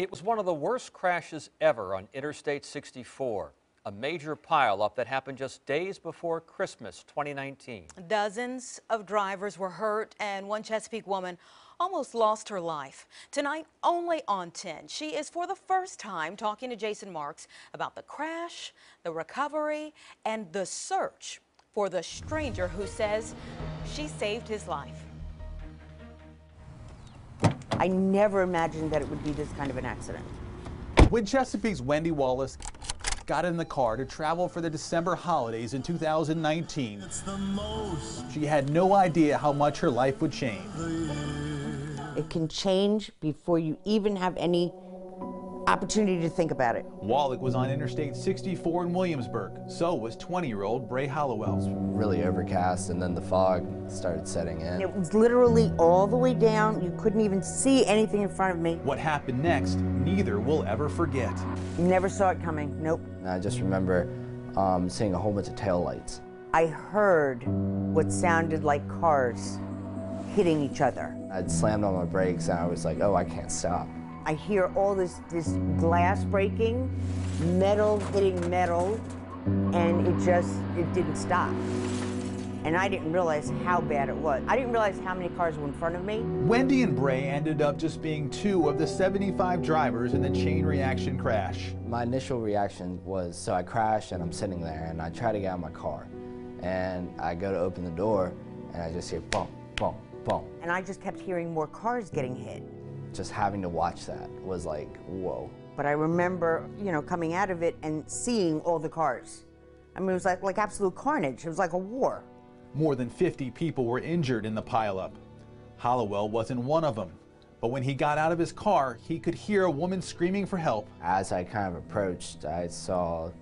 It was one of the worst crashes ever on Interstate 64, a major pileup that happened just days before Christmas 2019. Dozens of drivers were hurt and one Chesapeake woman almost lost her life. Tonight, only on 10, she is for the first time talking to Jason Marks about the crash, the recovery, and the search for the stranger who says she saved his life. I never imagined that it would be this kind of an accident. When Chesapeake's Wendy Wallace got in the car to travel for the December holidays in 2019, she had no idea how much her life would change. It can change before you even have any opportunity to think about it. Wallach was on Interstate 64 in Williamsburg. So was 20-year-old Bray Hollowell. Really overcast, and then the fog started setting in. It was literally all the way down. You couldn't even see anything in front of me. What happened next, neither will ever forget. Never saw it coming, nope. And I just remember seeing a whole bunch of taillights. I heard what sounded like cars hitting each other. I'd slammed on my brakes and I was like, oh, I can't stop. I hear all this glass breaking, metal hitting metal, and it didn't stop. And I didn't realize how bad it was. I didn't realize how many cars were in front of me. Wendy and Bray ended up just being 2 of the 75 drivers in the chain reaction crash. My initial reaction was, so I crashed and I'm sitting there and I try to get out of my car. And I go to open the door and I just hear bump, bump, bump. And I just kept hearing more cars getting hit. Just having to watch that was like, whoa. But I remember, coming out of it and seeing all the cars. I mean, it was like absolute carnage. It was like a war. More than 50 people were injured in the pileup. Hollowell wasn't one of them. But when he got out of his car, he could hear a woman screaming for help. As I kind of approached, I saw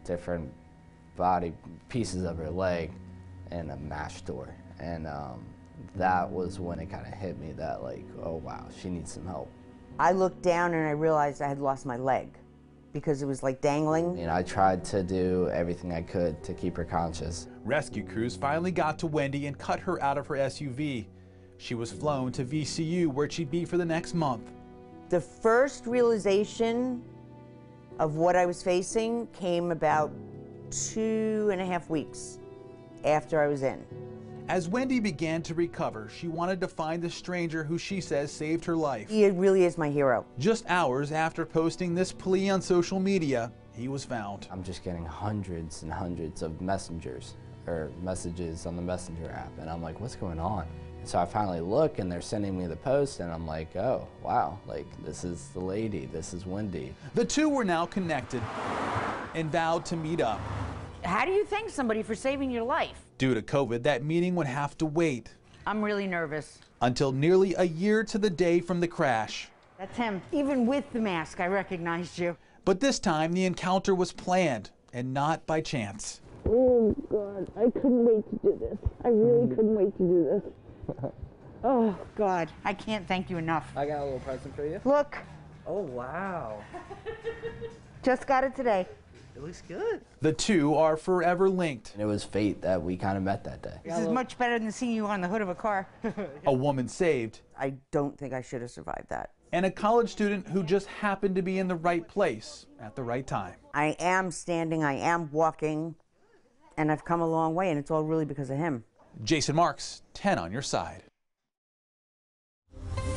different body pieces of her leg and a mash door. And that was when it kind of hit me that like, oh wow, she needs some help. I looked down and I realized I had lost my leg because it was like dangling. I tried to do everything I could to keep her conscious. Rescue crews finally got to Wendy and cut her out of her SUV. She was flown to VCU where she'd be for the next month. The first realization of what I was facing came about 2.5 weeks after I was in. As Wendy began to recover, she wanted to find the stranger who she says saved her life. He really is my hero. Just hours after posting this plea on social media, he was found. I'm just getting hundreds and hundreds of messages on the Messenger app, and I'm like, what's going on? And so I finally look and they're sending me the post and I'm like, oh, wow, like this is the lady, this is Wendy. The two were now connected and vowed to meet up. How do you thank somebody for saving your life? Due to COVID, that meeting would have to wait. I'm really nervous. Until nearly a year to the day from the crash. That's him. Even with the mask, I recognized you. But this time, the encounter was planned and not by chance. Oh, God, I couldn't wait to do this. I really couldn't wait to do this. Oh, God, I can't thank you enough. I got a little present for you. Look. Oh, wow. Just got it today. It looks good. The two are forever linked. It was fate that we kind of met that day. This is much better than seeing you on the hood of a car. A woman saved. I don't think I should have survived that. And a college student who just happened to be in the right place at the right time. I am standing, I am walking, and I've come a long way, and it's all really because of him. Jason Marks, 10 on your side.